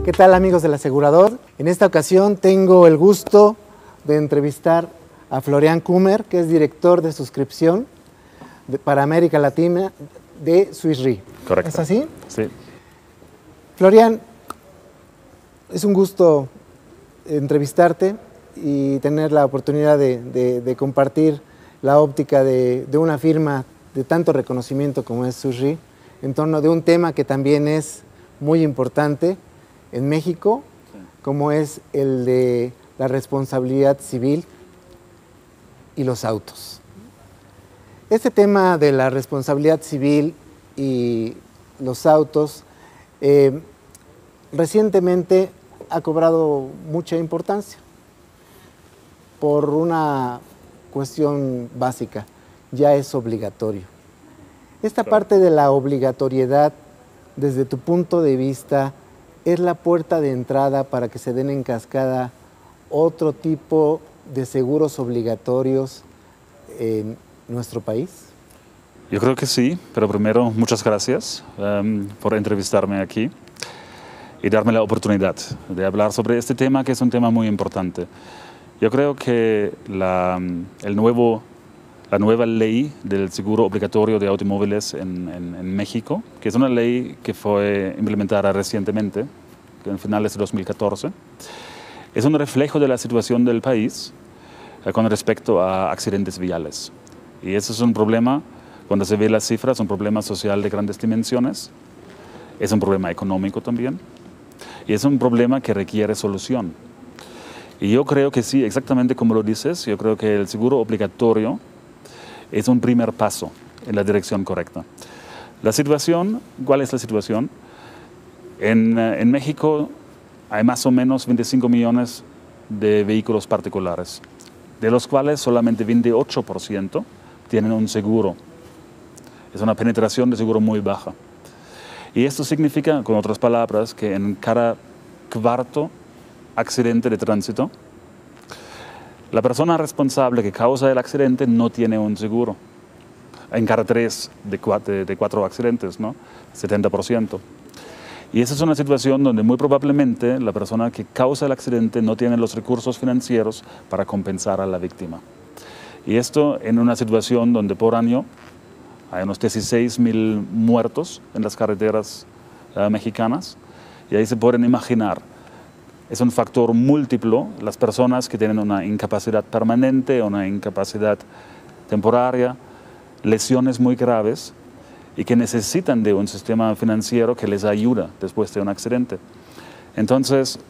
¿Qué tal, amigos del asegurador? En esta ocasión tengo el gusto de entrevistar a Florian Kummer, que es director de suscripción para América Latina de Swiss Re. Correcto. ¿Es así? Sí. Florian, es un gusto entrevistarte y tener la oportunidad de compartir la óptica de una firma de tanto reconocimiento como es Swiss Re en torno de un tema que también es muy importante en México, como es el de la responsabilidad civil y los autos. Este tema de la responsabilidad civil y los autos recientemente ha cobrado mucha importancia por una cuestión básica: ya es obligatorio. Esta parte de la obligatoriedad, desde tu punto de vista, ¿es la puerta de entrada para que se den en cascada otro tipo de seguros obligatorios en nuestro país? Yo creo que sí, pero primero muchas gracias por entrevistarme aquí y darme la oportunidad de hablar sobre este tema, que es un tema muy importante. Yo creo que la nueva ley del seguro obligatorio de automóviles en México, que es una ley que fue implementada recientemente, en finales de 2014, es un reflejo de la situación del país con respecto a accidentes viales. Y eso es un problema, cuando se ve las cifras, un problema social de grandes dimensiones, es un problema económico también, y es un problema que requiere solución. Y yo creo que sí, exactamente como lo dices, yo creo que el seguro obligatorio es un primer paso en la dirección correcta. La situación, ¿cuál es la situación? En México hay más o menos 25 millones de vehículos particulares, de los cuales solamente 28% tienen un seguro. Es una penetración de seguro muy baja. Y esto significa, con otras palabras, que en cada cuarto accidente de tránsito, la persona responsable que causa el accidente no tiene un seguro. En cada 3 de 4 accidentes, ¿no? 70%. Y esa es una situación donde muy probablemente la persona que causa el accidente no tiene los recursos financieros para compensar a la víctima. Y esto en una situación donde por año hay unos 16,000 muertos en las carreteras mexicanas. Y ahí se pueden imaginar, es un factor múltiplo, las personas que tienen una incapacidad permanente, una incapacidad temporaria, lesiones muy graves y que necesitan de un sistema financiero que les ayuda después de un accidente. Entonces,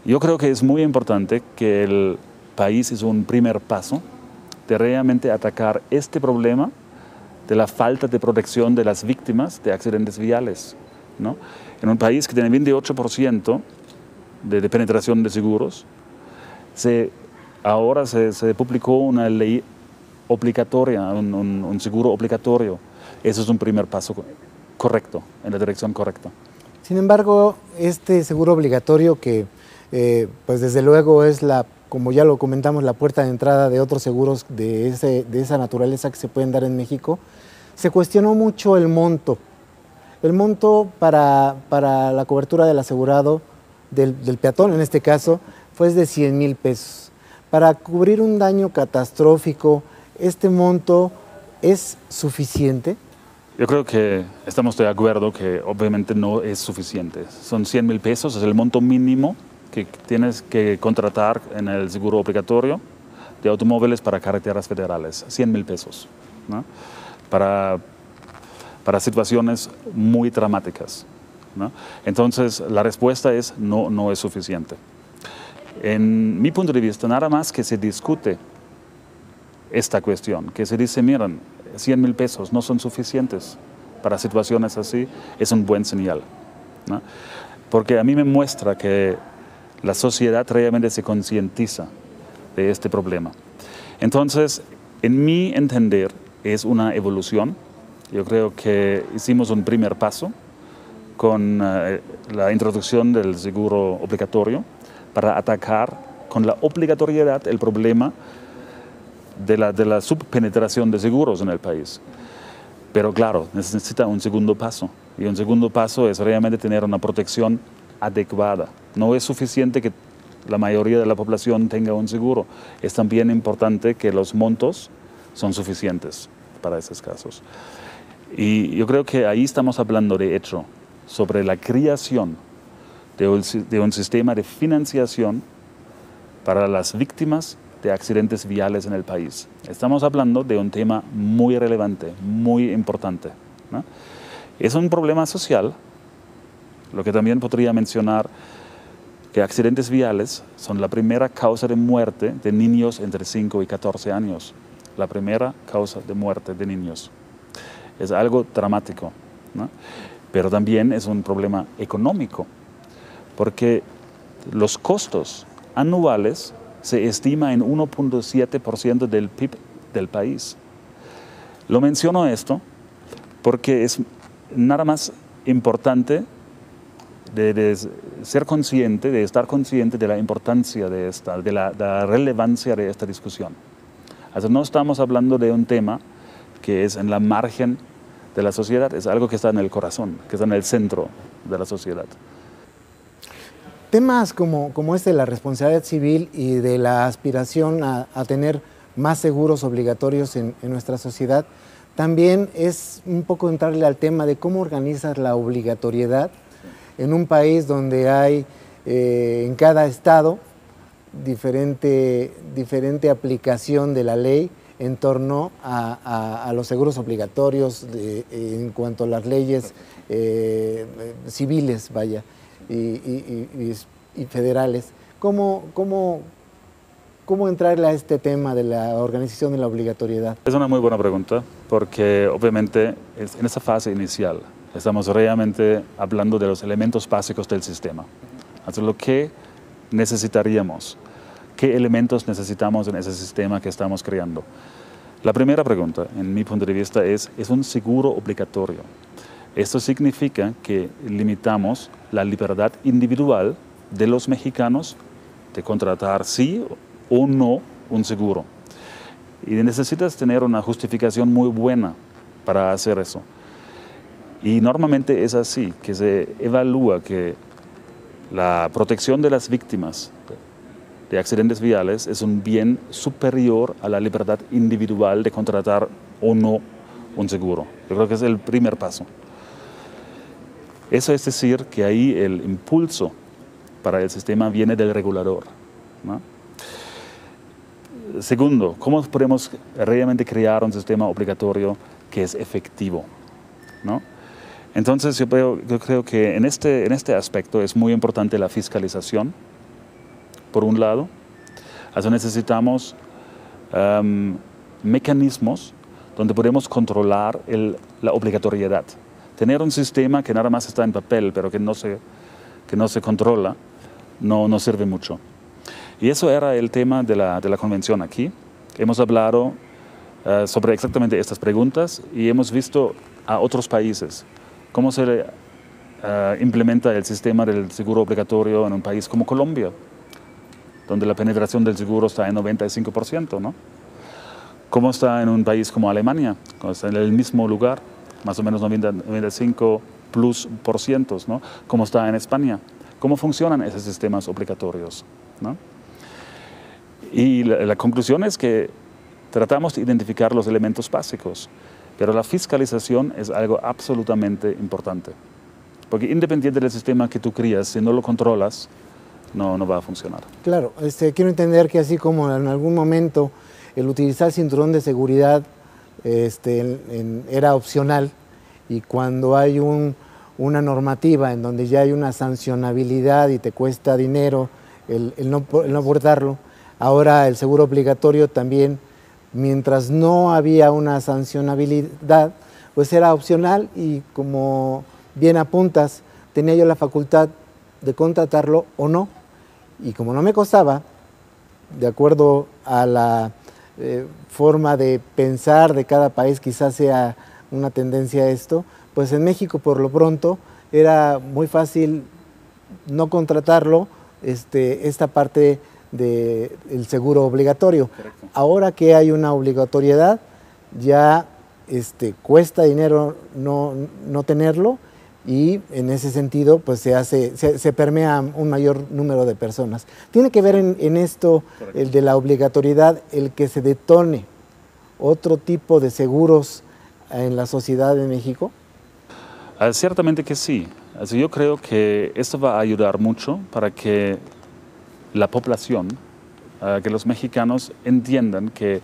yo creo que es muy importante que el país hizo un primer paso de realmente atacar este problema de la falta de protección de las víctimas de accidentes viales, ¿no? En un país que tiene 28% de penetración de seguros, ahora se publicó una ley obligatoria, un seguro obligatorio. Eso es un primer paso correcto, en la dirección correcta. Sin embargo, este seguro obligatorio que pues desde luego es como ya lo comentamos, la puerta de entrada de otros seguros de esa naturaleza que se pueden dar en México, se cuestionó mucho el monto. El monto para la cobertura del asegurado, del peatón en este caso, fue de 100,000 pesos. Para cubrir un daño catastrófico, ¿este monto es suficiente? Yo creo que estamos de acuerdo que obviamente no es suficiente. Son 100,000 pesos, es el monto mínimo que tienes que contratar en el seguro obligatorio de automóviles para carreteras federales. 100,000 pesos, ¿no? Para situaciones muy dramáticas, ¿no? Entonces, la respuesta es no es suficiente. En mi punto de vista, nada más que se discute esta cuestión, que se dice, miren, 100,000 pesos no son suficientes para situaciones así, es un buen señal, ¿no? Porque a mí me muestra que la sociedad realmente se concientiza de este problema. Entonces, en mi entender, es una evolución. Yo creo que hicimos un primer paso con la introducción del seguro obligatorio para atacar con la obligatoriedad el problema de la subpenetración de seguros en el país. Pero claro, necesita un segundo paso. Y un segundo paso es realmente tener una protección adecuada. No es suficiente que la mayoría de la población tenga un seguro. Es también importante que los montos son suficientes para esos casos. Y yo creo que ahí estamos hablando, de hecho, sobre la creación de un sistema de financiación para las víctimas de accidentes viales en el país. Estamos hablando de un tema muy relevante, muy importante, ¿no? Es un problema social, lo que también podría mencionar que accidentes viales son la primera causa de muerte de niños entre 5 y 14 años. La primera causa de muerte de niños. Es algo dramático, ¿no? Pero también es un problema económico, porque los costos anuales se estima en 1.7% del PIB del país. Lo menciono esto porque es nada más importante de ser consciente, de estar consciente de la importancia de esta, de la relevancia de esta discusión. Así, no estamos hablando de un tema que es en la margen de la sociedad, es algo que está en el corazón, que está en el centro de la sociedad. Temas como este de la responsabilidad civil y de la aspiración a tener más seguros obligatorios en nuestra sociedad, también es un poco entrarle al tema de cómo organizas la obligatoriedad en un país donde hay en cada estado diferente aplicación de la ley en torno a los seguros obligatorios en cuanto a las leyes civiles, vaya, y federales. ¿Cómo entrarle a este tema de la organización de la obligatoriedad? Es una muy buena pregunta, porque obviamente en esa fase inicial estamos realmente hablando de los elementos básicos del sistema. Así, lo que necesitaríamos, qué elementos necesitamos en ese sistema que estamos creando. La primera pregunta, en mi punto de vista, ¿es un seguro obligatorio? Esto significa que limitamos la libertad individual de los mexicanos de contratar sí o no un seguro. Y necesitas tener una justificación muy buena para hacer eso. Y normalmente es así, que se evalúa que la protección de las víctimas de accidentes viales es un bien superior a la libertad individual de contratar o no un seguro. Yo creo que es el primer paso. Eso es decir, que ahí el impulso para el sistema viene del regulador, ¿no? Segundo, ¿cómo podemos realmente crear un sistema obligatorio que es efectivo, ¿no? Entonces yo creo que en este aspecto es muy importante la fiscalización, por un lado. Así necesitamos mecanismos donde podemos controlar la obligatoriedad. Tener un sistema que nada más está en papel, pero que no se controla, no sirve mucho. Y eso era el tema de la convención aquí. Hemos hablado sobre exactamente estas preguntas y hemos visto a otros países cómo se implementa el sistema del seguro obligatorio en un país como Colombia, donde la penetración del seguro está en 95%, ¿no? Cómo está en un país como Alemania, cuando está en el mismo lugar, más o menos 95+%, ¿no? Cómo está en España, cómo funcionan esos sistemas obligatorios, ¿no? Y la conclusión es que tratamos de identificar los elementos básicos, pero la fiscalización es algo absolutamente importante. Porque independiente del sistema que tú crías, si no lo controlas, no va a funcionar. Claro, quiero entender que así como en algún momento el utilizar cinturón de seguridad era opcional, y cuando hay una normativa en donde ya hay una sancionabilidad y te cuesta dinero el no abordarlo, ahora el seguro obligatorio también, mientras no había una sancionabilidad, pues era opcional, y como bien apuntas, tenía yo la facultad de contratarlo o no, y como no me costaba, de acuerdo a la forma de pensar de cada país, quizás sea una tendencia a esto, pues en México por lo pronto era muy fácil no contratarlo, esta parte del seguro obligatorio. Correcto. Ahora que hay una obligatoriedad, ya cuesta dinero no tenerlo, y en ese sentido pues se permea un mayor número de personas. ¿Tiene que ver en esto, el de la obligatoriedad, el que se detone otro tipo de seguros en la sociedad de México? Ciertamente que sí. Yo creo que esto va a ayudar mucho para que la población, que los mexicanos entiendan que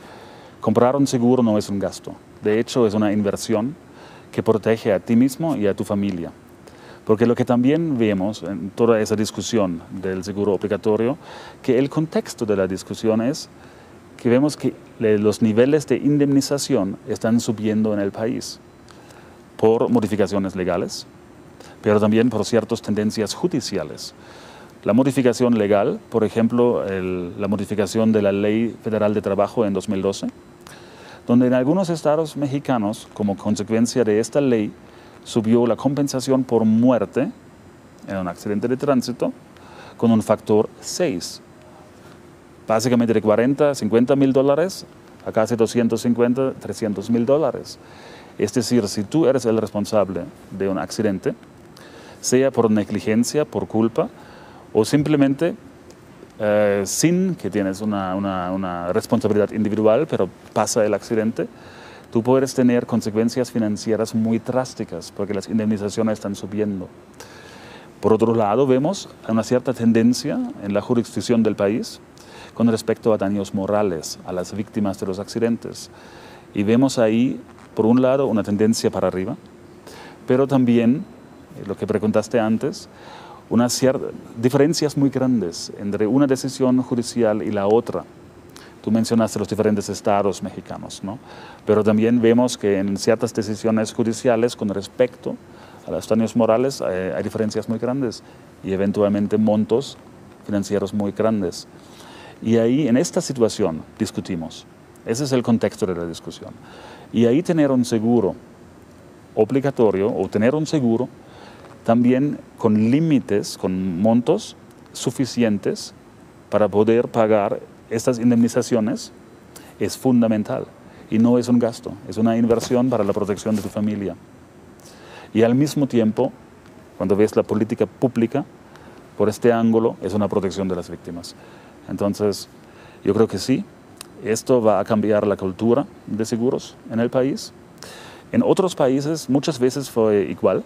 comprar un seguro no es un gasto. De hecho, es una inversión que protege a ti mismo y a tu familia. Porque lo que también vemos en toda esa discusión del seguro obligatorio, que el contexto de la discusión es que vemos que los niveles de indemnización están subiendo en el país por modificaciones legales, pero también por ciertas tendencias judiciales. La modificación legal, por ejemplo, la modificación de la Ley Federal de Trabajo en 2012, donde en algunos estados mexicanos, como consecuencia de esta ley, subió la compensación por muerte en un accidente de tránsito con un factor 6. Básicamente de 40, 50 mil dólares a casi 250, 300 mil dólares. Es decir, si tú eres el responsable de un accidente, sea por negligencia, por culpa, o simplemente sin que tienes una responsabilidad individual, pero pasa el accidente, tú puedes tener consecuencias financieras muy drásticas porque las indemnizaciones están subiendo. Por otro lado, vemos una cierta tendencia en la jurisdicción del país con respecto a daños morales a las víctimas de los accidentes. Y vemos ahí, por un lado, una tendencia para arriba, pero también, lo que preguntaste antes, diferencias muy grandes entre una decisión judicial y la otra. Tú mencionaste los diferentes estados mexicanos, ¿no? Pero también vemos que en ciertas decisiones judiciales con respecto a los daños morales hay diferencias muy grandes y eventualmente montos financieros muy grandes. Y ahí, en esta situación, discutimos. Ese es el contexto de la discusión. Y ahí tener un seguro obligatorio o tener un seguro también con límites, con montos suficientes para poder pagar estas indemnizaciones es fundamental y no es un gasto, es una inversión para la protección de tu familia. Y al mismo tiempo, cuando ves la política pública, por este ángulo es una protección de las víctimas. Entonces, yo creo que sí, esto va a cambiar la cultura de seguros en el país. En otros países muchas veces fue igual,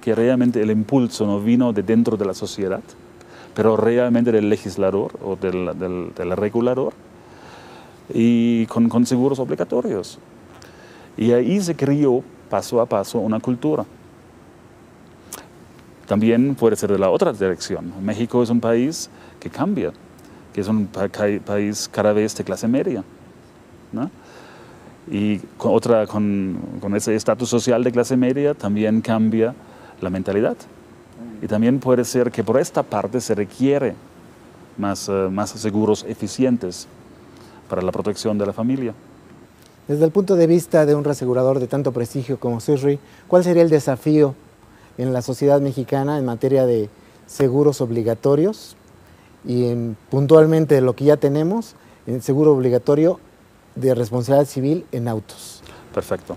que realmente el impulso no vino de dentro de la sociedad, pero realmente del legislador o del regulador, y con seguros obligatorios. Y ahí se creó paso a paso una cultura. También puede ser de la otra dirección. México es un país que cambia, que es un país cada vez de clase media, ¿no? Y con ese estatus social de clase media también cambia la mentalidad. Y también puede ser que por esta parte se requiere más seguros eficientes para la protección de la familia. Desde el punto de vista de un reasegurador de tanto prestigio como Swisry, ¿cuál sería el desafío en la sociedad mexicana en materia de seguros obligatorios y puntualmente lo que ya tenemos, en seguro obligatorio de responsabilidad civil en autos? Perfecto.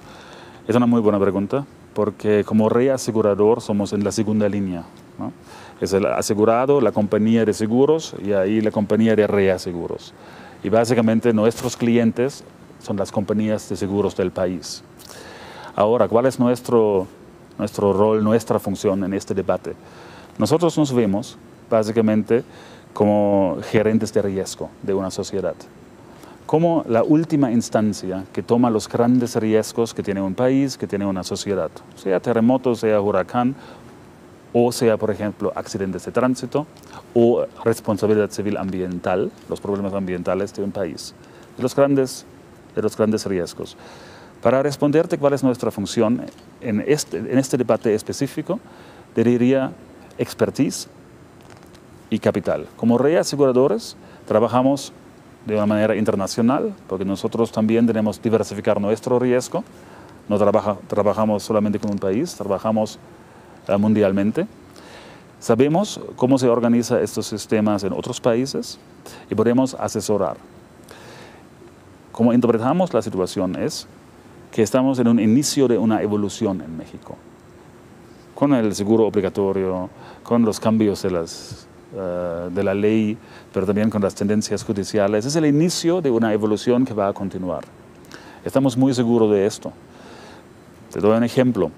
Es una muy buena pregunta, porque como reasegurador somos en la segunda línea, ¿no? Es el asegurado, la compañía de seguros y ahí la compañía de reaseguros. Y básicamente nuestros clientes son las compañías de seguros del país. Ahora, ¿cuál es nuestro rol, nuestra función en este debate? Nosotros nos vemos básicamente como gerentes de riesgo de una sociedad, como la última instancia que toma los grandes riesgos que tiene un país, que tiene una sociedad, sea terremoto, sea huracán, o sea, por ejemplo, accidentes de tránsito, o responsabilidad civil ambiental, los problemas ambientales de un país, de los grandes riesgos. Para responderte cuál es nuestra función en este debate específico, diría expertise y capital. Como reaseguradores trabajamos de una manera internacional, porque nosotros también tenemos que diversificar nuestro riesgo. No trabajamos solamente con un país, trabajamos mundialmente. Sabemos cómo se organizan estos sistemas en otros países y podemos asesorar. Como interpretamos la situación es que estamos en un inicio de una evolución en México. con el seguro obligatorio, con los cambios de la ley, pero también con las tendencias judiciales. Es el inicio de una evolución que va a continuar. Estamos muy seguros de esto. Te doy un ejemplo.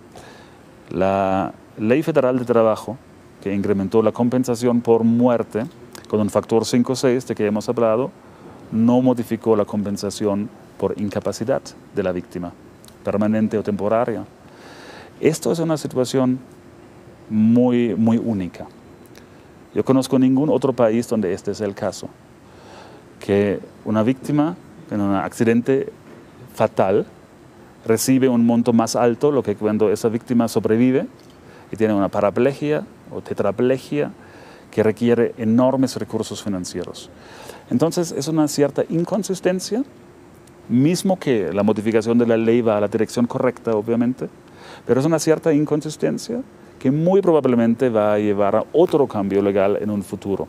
La Ley Federal de Trabajo, que incrementó la compensación por muerte con un factor 5 o 6 de que hemos hablado, no modificó la compensación por incapacidad de la víctima, permanente o temporaria. Esto es una situación muy única. Yo conozco ningún otro país donde este es el caso, que una víctima en un accidente fatal recibe un monto más alto, lo que cuando esa víctima sobrevive y tiene una paraplegia o tetraplegia que requiere enormes recursos financieros. Entonces es una cierta inconsistencia, mismo que la modificación de la ley va a la dirección correcta, obviamente, pero es una cierta inconsistencia que muy probablemente va a llevar a otro cambio legal en un futuro.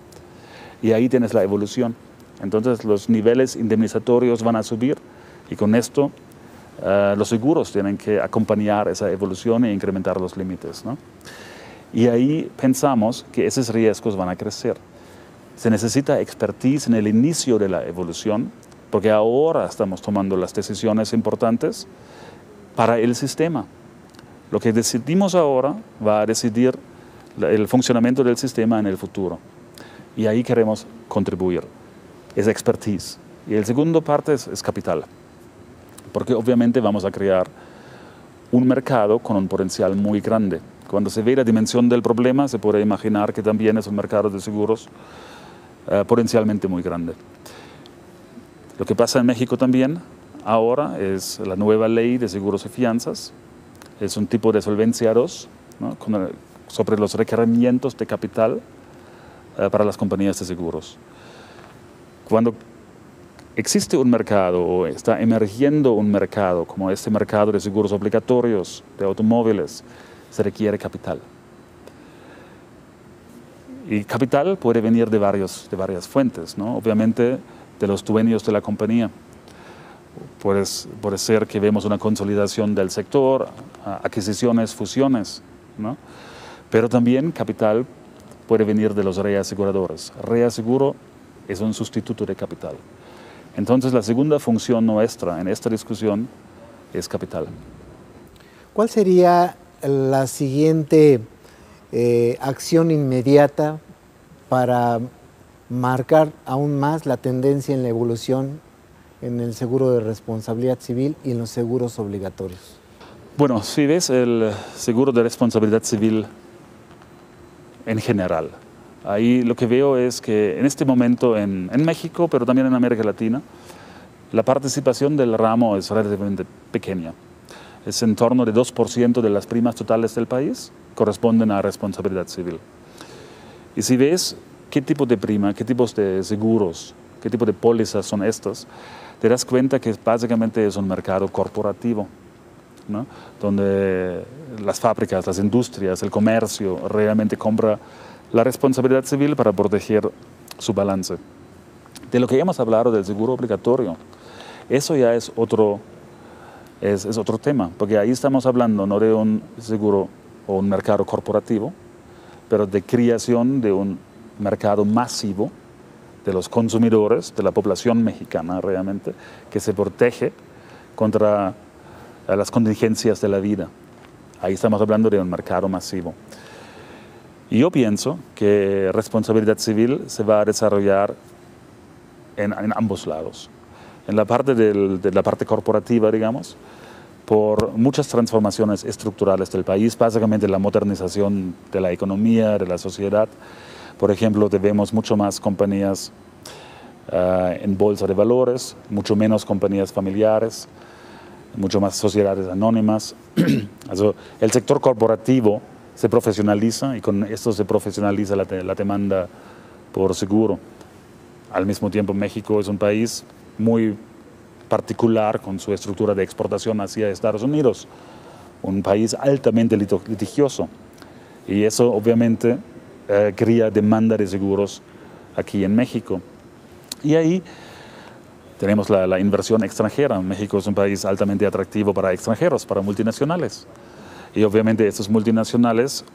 Y ahí tienes la evolución. Entonces los niveles indemnizatorios van a subir y con esto los seguros tienen que acompañar esa evolución e incrementar los límites, ¿no? Y ahí pensamos que esos riesgos van a crecer. Se necesita expertise en el inicio de la evolución, porque ahora estamos tomando las decisiones importantes para el sistema. Lo que decidimos ahora va a decidir el funcionamiento del sistema en el futuro. Y ahí queremos contribuir. Es expertise. Y el segundo parte es capital. Porque obviamente vamos a crear un mercado con un potencial muy grande. Cuando se ve la dimensión del problema, se puede imaginar que también es un mercado de seguros potencialmente muy grande. Lo que pasa en México también ahora es la nueva ley de seguros y fianzas. Es un tipo de solvencia 2, ¿no? Sobre los requerimientos de capital para las compañías de seguros. Cuando existe un mercado o está emergiendo un mercado como este mercado de seguros obligatorios de automóviles, se requiere capital. Y capital puede venir de varias fuentes, ¿no? Obviamente de los dueños de la compañía. Puede ser que vemos una consolidación del sector, adquisiciones, fusiones, ¿no? Pero también capital puede venir de los reaseguradores. Reaseguro es un sustituto de capital. Entonces la segunda función nuestra en esta discusión es capital. ¿Cuál sería la siguiente acción inmediata para marcar aún más la tendencia en la evolución en el seguro de responsabilidad civil y en los seguros obligatorios? Bueno, si ves el seguro de responsabilidad civil en general, ahí lo que veo es que en este momento en México, pero también en América Latina, la participación del ramo es relativamente pequeña. Es en torno de 2% de las primas totales del país corresponden a responsabilidad civil. Y si ves qué tipo de prima, qué tipos de seguros, qué tipo de pólizas son estas, te das cuenta que básicamente es un mercado corporativo, ¿no? Donde las fábricas, las industrias, el comercio realmente compra la responsabilidad civil para proteger su balance. De lo que hemos hablado del seguro obligatorio, eso ya es otro tema, porque ahí estamos hablando no de un seguro o un mercado corporativo, pero de creación de un mercado masivo de los consumidores, de la población mexicana realmente, que se protege contra las contingencias de la vida. Ahí estamos hablando de un mercado masivo. Y yo pienso que responsabilidad civil se va a desarrollar en ambos lados. En la parte de la parte corporativa, digamos, por muchas transformaciones estructurales del país, básicamente la modernización de la economía, de la sociedad. Por ejemplo, vemos mucho más compañías en bolsa de valores, mucho menos compañías familiares, mucho más sociedades anónimas. Also, el sector corporativo se profesionaliza y con esto se profesionaliza la demanda por seguro. Al mismo tiempo, México es un país muy particular con su estructura de exportación hacia Estados Unidos, un país altamente litigioso. Y eso obviamente crea demanda de seguros aquí en México. Y ahí tenemos la inversión extranjera. México es un país altamente atractivo para extranjeros, para multinacionales. Y obviamente estos multinacionales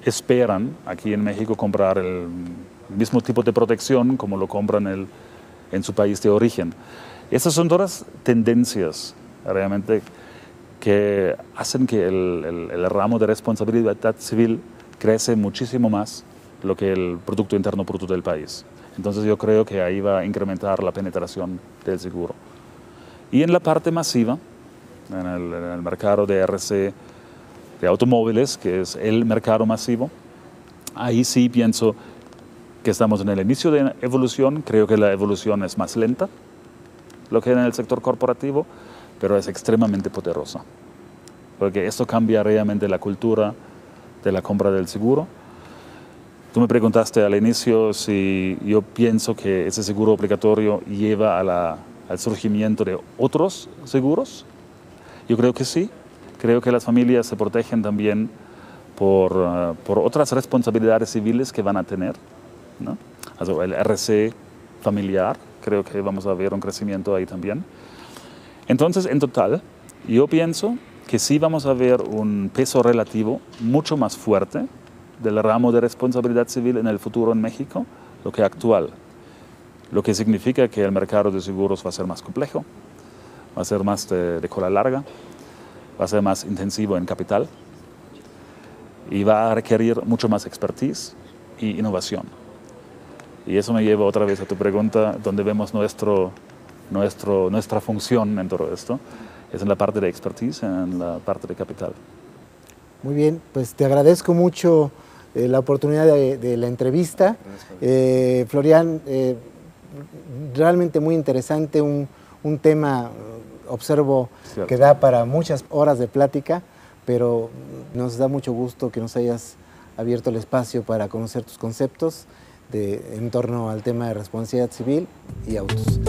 esperan aquí en México comprar el mismo tipo de protección como lo compran en su país de origen. Estas son todas tendencias realmente que hacen que el ramo de responsabilidad civil crece muchísimo más lo que el Producto Interno Bruto del país. Entonces yo creo que ahí va a incrementar la penetración del seguro. Y en la parte masiva, en el mercado de RC de automóviles, que es el mercado masivo, ahí sí pienso que estamos en el inicio de evolución. Creo que la evolución es más lenta, lo que en el sector corporativo, pero es extremadamente poderosa, porque esto cambia realmente la cultura de la compra del seguro. Tú me preguntaste al inicio si yo pienso que ese seguro obligatorio lleva al surgimiento de otros seguros. Yo creo que sí. Creo que las familias se protegen también por otras responsabilidades civiles que van a tener, ¿no? Also el RC familiar, creo que vamos a ver un crecimiento ahí también. Entonces, en total, yo pienso que sí vamos a ver un peso relativo mucho más fuerte del ramo de responsabilidad civil en el futuro en México, lo que actual. Lo que significa que el mercado de seguros va a ser más complejo, va a ser más de cola larga, va a ser más intensivo en capital y va a requerir mucho más expertise y innovación. Y eso me lleva otra vez a tu pregunta, donde vemos nuestra función en todo esto. Es en la parte de expertise, en la parte de capital. Muy bien, pues te agradezco mucho la oportunidad de la entrevista. Florian, realmente muy interesante, un tema, observo, Cierto, que da para muchas horas de plática, pero nos da mucho gusto que nos hayas abierto el espacio para conocer tus conceptos en torno al tema de responsabilidad civil y autos.